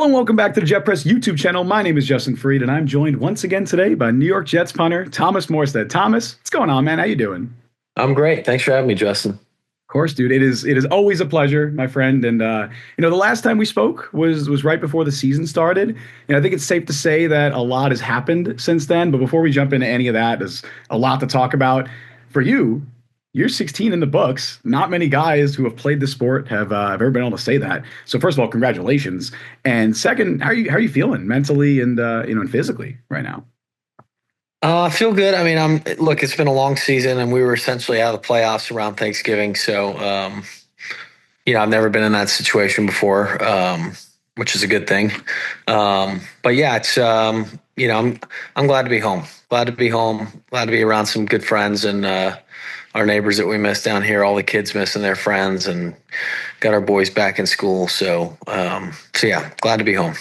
Hello and welcome back to the Jet Press YouTube channel. My name is Justin Freed, and I'm joined once again today by New York Jets punter Thomas Morstead. Thomas, what's going on, man? How you doing? I'm great. Thanks for having me, Justin. Of course, dude. It is always a pleasure, my friend. And the last time we spoke was right before the season started. And I think it's safe to say that a lot has happened since then. But before we jump into any of that, there's a lot to talk about. For you, you're 16 in the books. Not many guys who have played the sport have ever been able to say that. So first of all, congratulations. And second, how are you feeling mentally and and physically right now? I feel good. I mean, look, it's been a long season and we were essentially out of the playoffs around Thanksgiving. So, I've never been in that situation before, which is a good thing. But yeah, I'm glad to be home. Glad to be home. Glad to be around some good friends and our neighbors that we miss down here. All the kids missing their friends and got our boys back in school. So yeah, glad to be home.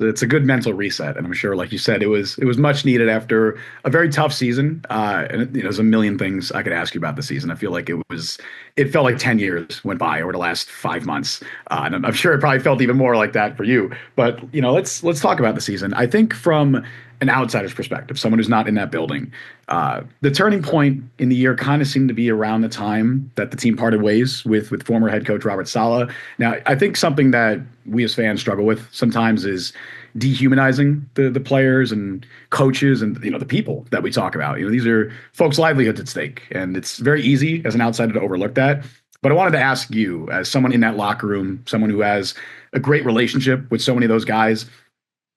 It's a good mental reset, and I'm sure, like you said, it was much needed after a very tough season. There's a million things I could ask you about the season. I feel like it felt like 10 years went by over the last 5 months, and I'm sure it probably felt even more like that for you. But let's talk about the season. I think from an outsider's perspective, someone who's not in that building, the turning point in the year kind of seemed to be around the time that the team parted ways with former head coach Robert Saleh. Now, I think something that we as fans struggle with sometimes is dehumanizing the players and coaches and the people that we talk about. These are folks' livelihoods at stake, and it's very easy as an outsider to overlook that. But I wanted to ask you, as someone in that locker room, someone who has a great relationship with so many of those guys,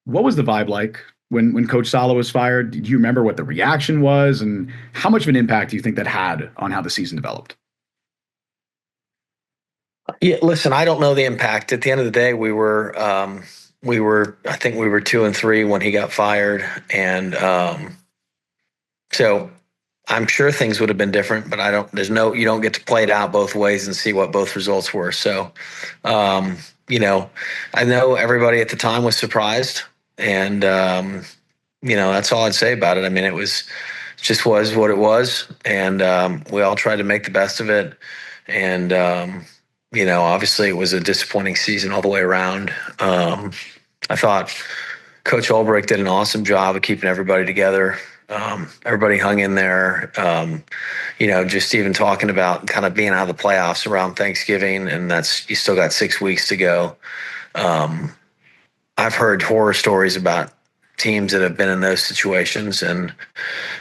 what was the vibe like when Coach Saleh was fired? Do you remember what the reaction was, and how much of an impact do you think that had on how the season developed? Yeah, listen, I don't know the impact. At the end of the day, I think we were 2-3 when he got fired. And so I'm sure things would have been different, but you don't get to play it out both ways and see what both results were. So, I know everybody at the time was surprised, and, that's all I'd say about it. I mean, just was what it was. And we all tried to make the best of it. And, obviously it was a disappointing season all the way around. I thought Coach Ulbrich did an awesome job of keeping everybody together. Everybody hung in there. Just even talking about kind of being out of the playoffs around Thanksgiving, and you still got 6 weeks to go. I've heard horror stories about teams that have been in those situations, and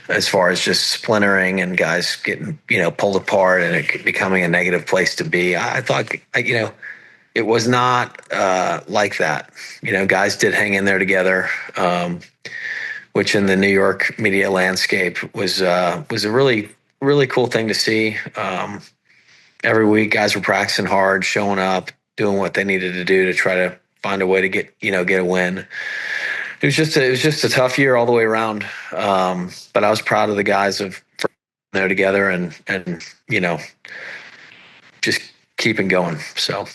as far as just splintering and guys getting pulled apart and it becoming a negative place to be. I thought it was not like that. Guys did hang in there together, which in the New York media landscape was a really, really cool thing to see. Every week guys were practicing hard, showing up, doing what they needed to do to try to find a way to get a win. It was just a tough year all the way around. But I was proud of the guys for there together and just keeping going. So.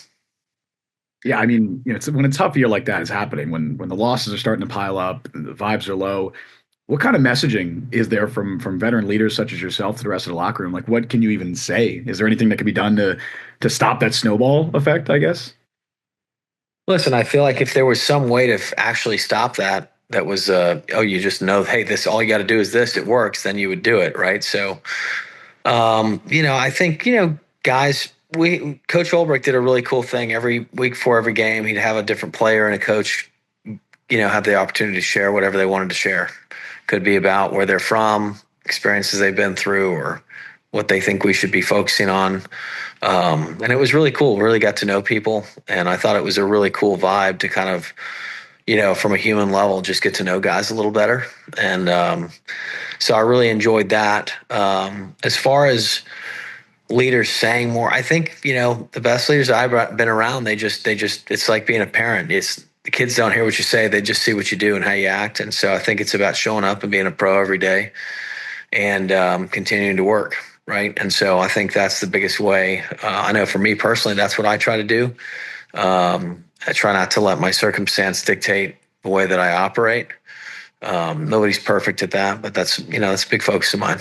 Yeah, I mean, when a tough year like that is happening, when the losses are starting to pile up, and the vibes are low, what kind of messaging is there from veteran leaders such as yourself to the rest of the locker room? Like, what can you even say? Is there anything that can be done to stop that snowball effect, I guess? Listen, I feel like if there was some way to actually stop that was, you just know, hey, this, all you got to do is this, it works, then you would do it. Right. So, I think, guys, Coach Ulbrich did a really cool thing. Every week before every game, he'd have a different player and a coach, have the opportunity to share whatever they wanted to share. Could be about where they're from, experiences they've been through, or what they think we should be focusing on. And it was really cool. Really got to know people. And I thought it was a really cool vibe to kind of, from a human level, just get to know guys a little better. And so I really enjoyed that. As far as leaders saying more, I think, the best leaders I've been around, they just, it's like being a parent. It's the kids don't hear what you say. They just see what you do and how you act. And so I think it's about showing up and being a pro every day and continuing to work. Right. And so I think that's the biggest way. I know for me personally, that's what I try to do. I try not to let my circumstance dictate the way that I operate. Nobody's perfect at that, but that's a big focus of mine.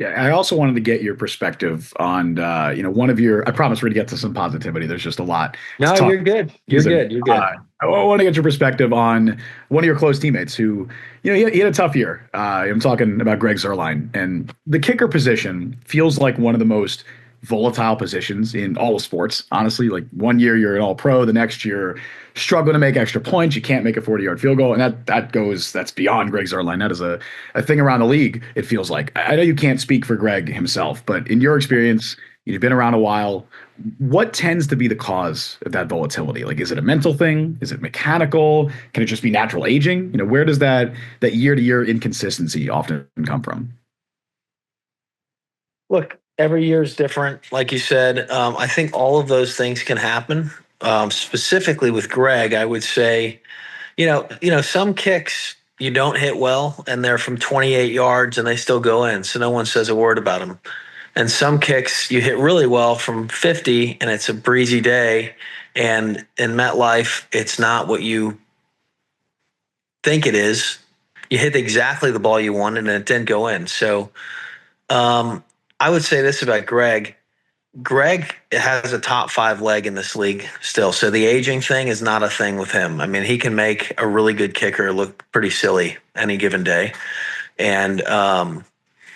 Yeah, I also wanted to get your perspective on, one of your. I promise we're going to get to some positivity. There's just a lot to No, talk you're good. You're season. good. You're good. I want to get your perspective on one of your close teammates who, he had a tough year. I'm talking about Greg Zuerlein, and the kicker position feels like one of the most volatile positions in all of sports. Honestly, like one year you're an all pro, the next year struggling to make extra points. You can't make a 40-yard field goal. And that's beyond Greg Zuerlein. That is a thing around the league, it feels like. I know you can't speak for Greg himself, but in your experience, you've been around a while. What tends to be the cause of that volatility? Like, is it a mental thing? Is it mechanical? Can it just be natural aging? Where does that year to year inconsistency often come from? Look, every year is different. Like you said, I think all of those things can happen. Specifically with Greg, I would say, some kicks you don't hit well, and they're from 28 yards, and they still go in, so no one says a word about them. And some kicks you hit really well from 50, and it's a breezy day, and in MetLife, it's not what you think it is. You hit exactly the ball you wanted, and it didn't go in. So I would say this about Greg. Greg has a top five leg in this league still. So the aging thing is not a thing with him. I mean, he can make a really good kicker look pretty silly any given day. And,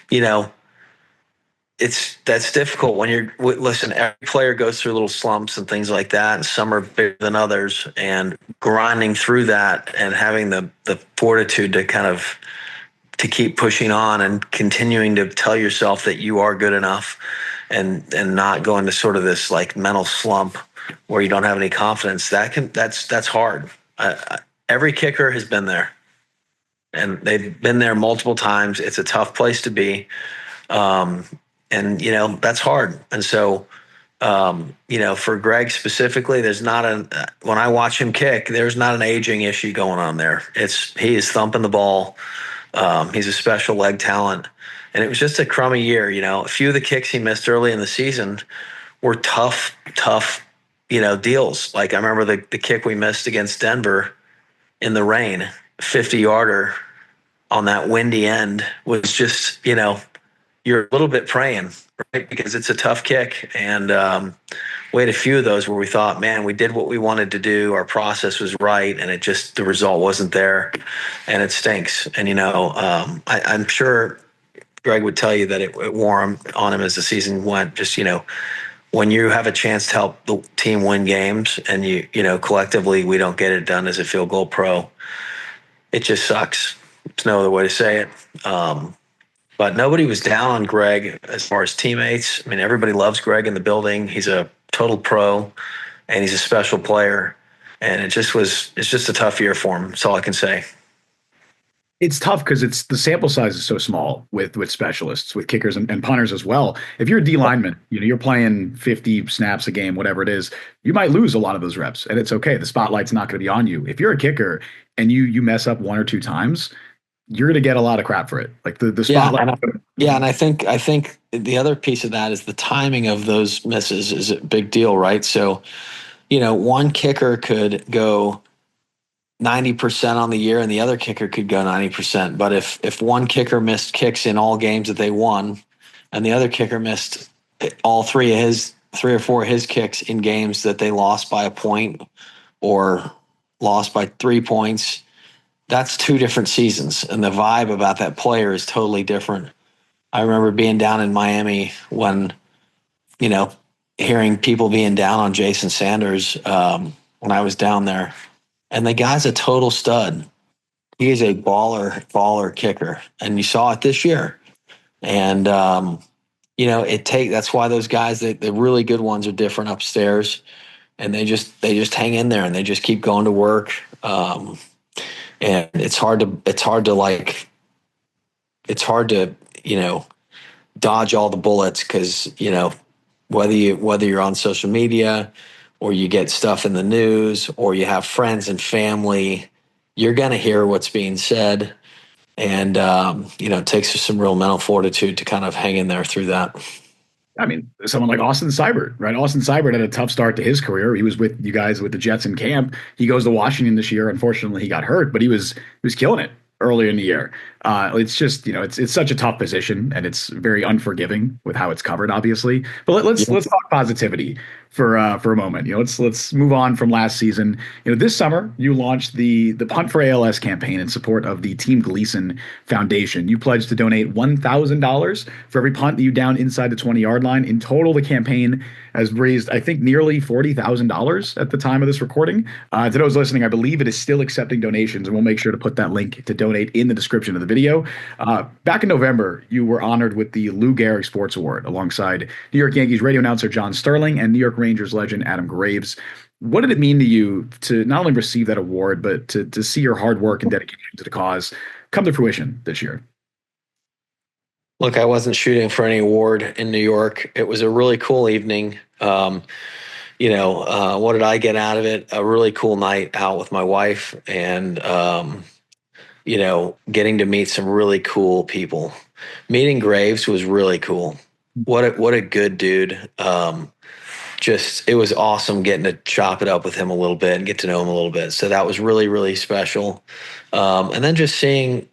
you know, that's difficult when listen, every player goes through little slumps and things like that. And some are bigger than others, and grinding through that and having the fortitude to kind of to keep pushing on and continuing to tell yourself that you are good enough, and not go into sort of this like mental slump where you don't have any confidence. That's hard. Every kicker has been there, and they've been there multiple times. It's a tough place to be. And that's hard. And so, for Greg specifically, when I watch him kick, there's not an aging issue going on there. He is thumping the ball. He's a special leg talent. And it was just a crummy year. A few of the kicks he missed early in the season were tough, deals. Like I remember the kick we missed against Denver in the rain, 50-yarder on that windy end was just, you're a little bit praying, right? Because it's a tough kick. And we had a few of those where we thought, man, we did what we wanted to do. Our process was right. And the result wasn't there. And it stinks. And, I'm sure Greg would tell you that it wore on him as the season went. Just, when you have a chance to help the team win games and collectively we don't get it done as a field goal pro, it just sucks. There's no other way to say it. But nobody was down on Greg as far as teammates. I mean, everybody loves Greg in the building. He's a total pro, and he's a special player. And it's just a tough year for him. That's all I can say. It's tough because the sample size is so small with specialists, with kickers and punters as well. If you're a D lineman, you're playing 50 snaps a game, whatever it is, you might lose a lot of those reps, and it's okay. The spotlight's not going to be on you. If you're a kicker and you mess up one or two times, you're going to get a lot of crap for it. Like the spotlight. And I think the other piece of that is the timing of those misses is a big deal, right? So, one kicker could go 90% on the year and the other kicker could go 90%. But if one kicker missed kicks in all games that they won and the other kicker missed all three or four of his kicks in games that they lost by a point or lost by 3 points, that's two different seasons. And the vibe about that player is totally different. I remember being down in Miami when, hearing people being down on Jason Sanders when I was down there. And the guy's a total stud. He is a baller kicker. And you saw it this year. And, that's why those guys, the really good ones are different upstairs. And they just hang in there and they just keep going to work. And it's hard to dodge all the bullets because, whether you're on social media or you get stuff in the news or you have friends and family, you're going to hear what's being said. And, it takes some real mental fortitude to kind of hang in there through that. I mean, someone like Austin Seibert, right? Austin Seibert had a tough start to his career. He was with you guys with the Jets in camp. He goes to Washington this year. Unfortunately, he got hurt, but he was killing it earlier in the year. It's just, it's such a tough position and it's very unforgiving with how it's covered, obviously. But let's talk positivity for a moment. Let's move on from last season. This summer you launched the Punt for ALS campaign in support of the Team Gleason Foundation. You pledged to donate $1,000 for every punt that you down inside the 20-yard line. In total, the campaign has raised, I think, nearly $40,000 at the time of this recording. To those listening, I believe it is still accepting donations, and we'll make sure to put that link to donate in the description of the video. Back in November, you were honored with the Lou Gehrig Sports Award alongside New York Yankees radio announcer John Sterling and New York Rangers legend Adam Graves. What did it mean to you to not only receive that award, but to see your hard work and dedication to the cause come to fruition this year? Look, I wasn't shooting for any award in New York. It was a really cool evening. What did I get out of it? A really cool night out with my wife and, getting to meet some really cool people. Meeting Graves was really cool. What a good dude. It was awesome getting to chop it up with him a little bit and get to know him a little bit. So that was really, really special. And then just seeing,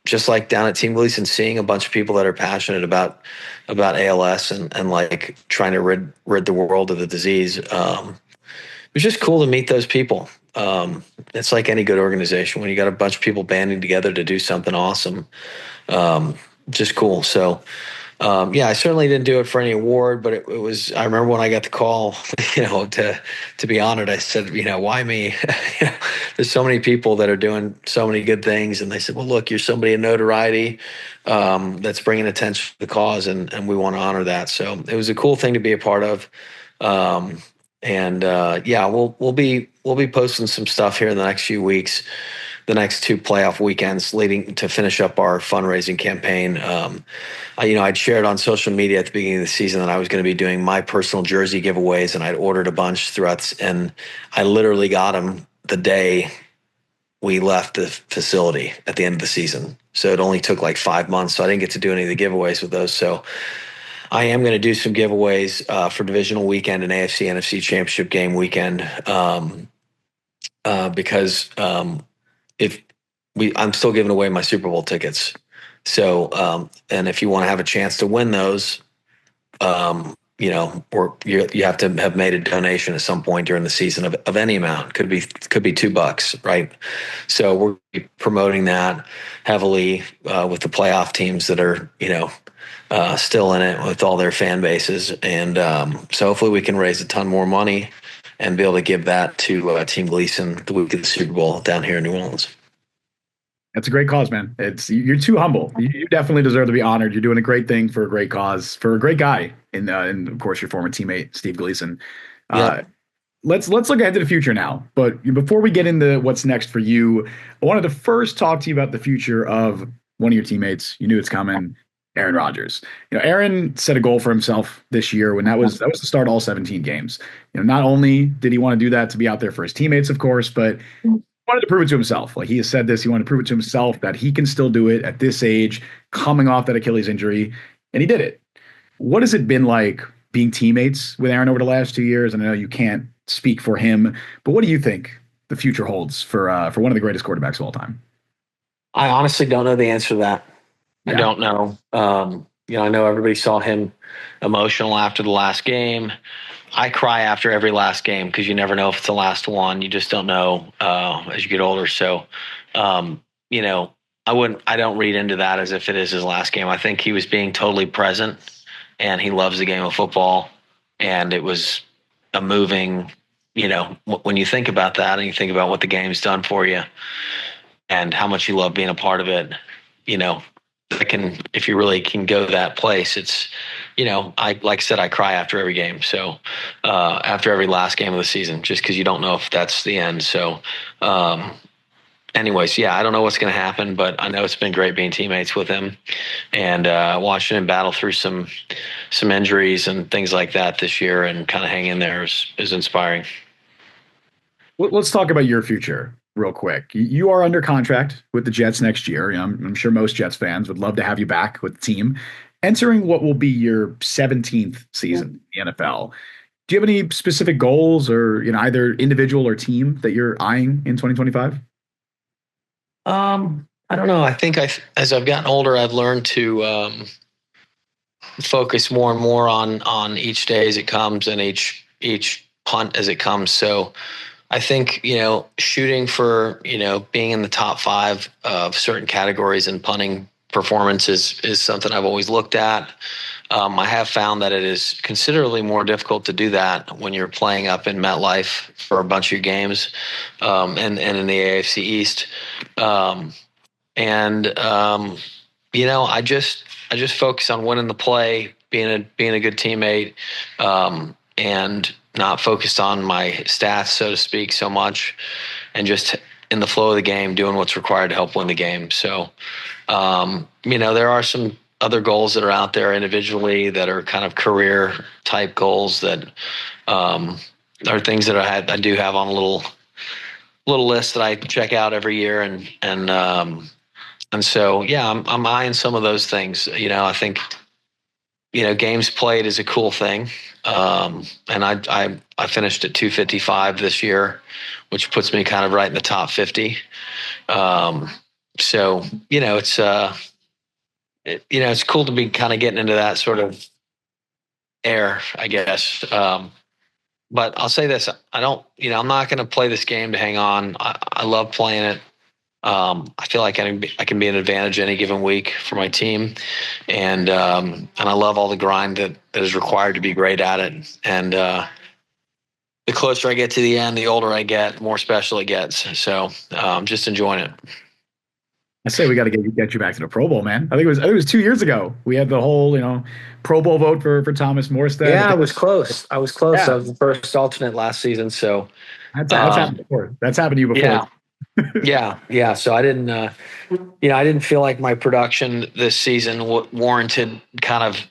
just like down at Team Gleason, seeing a bunch of people that are passionate about ALS and like trying to rid the world of the disease. It was just cool to meet those people. It's like any good organization when you got a bunch of people banding together to do something awesome. Just cool. So, I certainly didn't do it for any award, but it was, I remember when I got the call, to be honored, I said, why me? There's so many people that are doing so many good things. And they said, well, look, you're somebody in notoriety, that's bringing attention to the cause and we want to honor that. So it was a cool thing to be a part of. We'll be posting some stuff here in the next few weeks, the next two playoff weekends leading to finish up our fundraising campaign. I'd shared on social media at the beginning of the season that I was going to be doing my personal jersey giveaways, and I'd ordered a bunch throughout, and I literally got them the day we left the facility at the end of the season. So it only took like 5 months, so I didn't get to do any of the giveaways with those. So I am going to do some giveaways for divisional weekend and AFC NFC championship game weekend, because I'm still giving away my Super Bowl tickets. So, and if you want to have a chance to win those, or you have to have made a donation at some point during the season of any amount. Could be $2, right? So we're promoting that heavily with the playoff teams that are still in it with all their fan bases, and so hopefully we can raise a ton more money and be able to give that to Team Gleason the week of the Super Bowl down here in New Orleans. That's a great cause, man. You're too humble. You definitely deserve to be honored. You're doing a great thing for a great cause, for a great guy, and of course your former teammate Steve Gleason. Yeah. Let's look ahead to the future now. But before we get into what's next for you, I wanted to first talk to you about the future of one of your teammates. You knew it's coming, Aaron Rodgers. Aaron set a goal for himself this year when that was to start all 17 games. Not only did he want to do that to be out there for his teammates, of course, but wanted to prove it to himself. Like he has said this, he wanted to prove it to himself that he can still do it at this age, coming off that Achilles injury, and he did it. What has it been like being teammates with Aaron over the last 2 years? And I know you can't speak for him, but what do you think the future holds for one of the greatest quarterbacks of all time? I honestly don't know the answer to that. Yeah. I don't know. I know everybody saw him emotional after the last game. I cry after every last game because you never know if it's the last one. You just don't know as you get older. So, I don't read into that as if it is his last game. I think he was being totally present, and he loves the game of football. And it was a moving, when you think about that and you think about what the game's done for you and how much you love being a part of it, if you really can go that place, it's, like I said, I cry after every game. So, after every last game of the season, just because you don't know if that's the end. So, anyways, I don't know what's going to happen, but I know it's been great being teammates with him and watching him battle through some injuries and things like that this year and kind of hang in there is inspiring. Let's talk about your future real quick. You are under contract with the Jets next year. I'm sure most Jets fans would love to have you back with the team, entering what will be your 17th season in the NFL. Do you have any specific goals or, either individual or team that you're eyeing in 2025? I I don't know. I think as I've gotten older, I've learned to focus more and more on each day as it comes and each punt as it comes. So I think, shooting for, being in the top five of certain categories in punting performance is something I've always looked at. I have found that it is considerably more difficult to do that when you're playing up in MetLife for a bunch of your games, and in the AFC East. Um, and I just focus on winning the play, being a good teammate, and not focused on my stats, so to speak, so much, and just in the flow of the game, doing what's required to help win the game. So, there are some other goals that are out there individually that are kind of career type goals that are things that I do have on a little list that I check out every year, and so yeah, I'm eyeing some of those things. I think games played is a cool thing. And I finished at 255 this year, which puts me kind of right in the top 50. So it's cool to be kind of getting into that sort of air, I guess. But I'll say this: I don't, I'm not going to play this game to hang on. I love playing it. I feel like I can be an advantage any given week for my team, and I love all the grind that is required to be great at it. And the closer I get to the end, the older I get, the more special it gets. So just enjoying it. I say we got to get you back to the Pro Bowl, man. I think it was 2 years ago. We had the whole Pro Bowl vote for Thomas Morstead. Yeah, I was close. I was close. I Yeah, was the first alternate last season. So that's happened before. That's happened to you before. yeah, yeah. So I didn't feel like my production this season warranted kind of,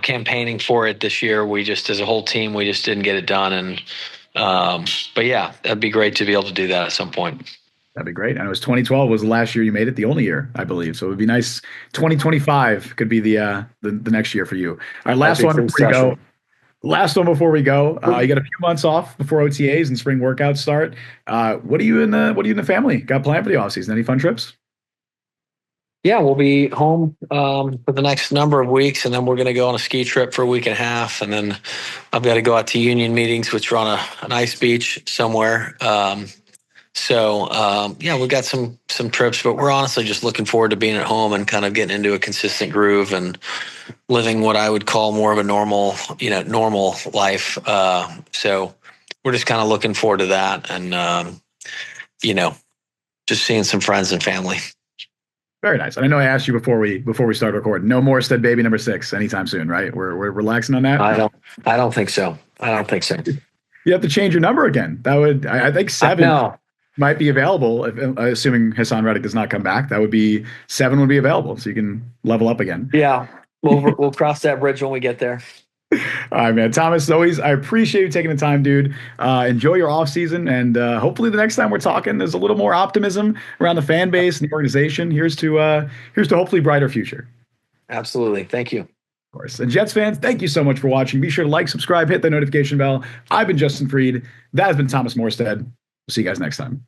campaigning for it this year. We just, as a whole team, we just didn't get it done. And, but yeah, that'd be great to be able to do that at some point. That'd be great. And it was 2012 was the last year you made it, the only year, I believe. So it would be nice. 2025 could be the next year for you. All right, That'd last be one pretty before we special. go. Last one before we go. You got a few months off before OTAs and spring workouts start. What are you in the family got planned for the offseason? Any fun trips? Yeah, we'll be home for the next number of weeks, and then we're going to go on a ski trip for a week and a half, and then I've got to go out to union meetings, which are on a nice beach somewhere. Yeah, we've got some trips, but we're honestly just looking forward to being at home and kind of getting into a consistent groove and living what I would call more of a normal life. So we're just kind of looking forward to that, and you know, just seeing some friends and family. Very nice. And I know I asked you before we start recording. No more Stead baby number 6 anytime soon, right? We're relaxing on that. I don't think so. I don't think so. You have to change your number again. I think 7 No. might be available, assuming Hassan Reddick does not come back. That would be 7 would be available, so you can level up again. Yeah. We'll cross that bridge when we get there. All right, man. Thomas, as always, I appreciate you taking the time, dude. Enjoy your off season, and hopefully the next time we're talking, there's a little more optimism around the fan base and the organization. Here's to hopefully brighter future. Absolutely. Thank you. Of course. And Jets fans, thank you so much for watching. Be sure to like, subscribe, hit the notification bell. I've been Justin Freed. That has been Thomas Morstead. We'll see you guys next time.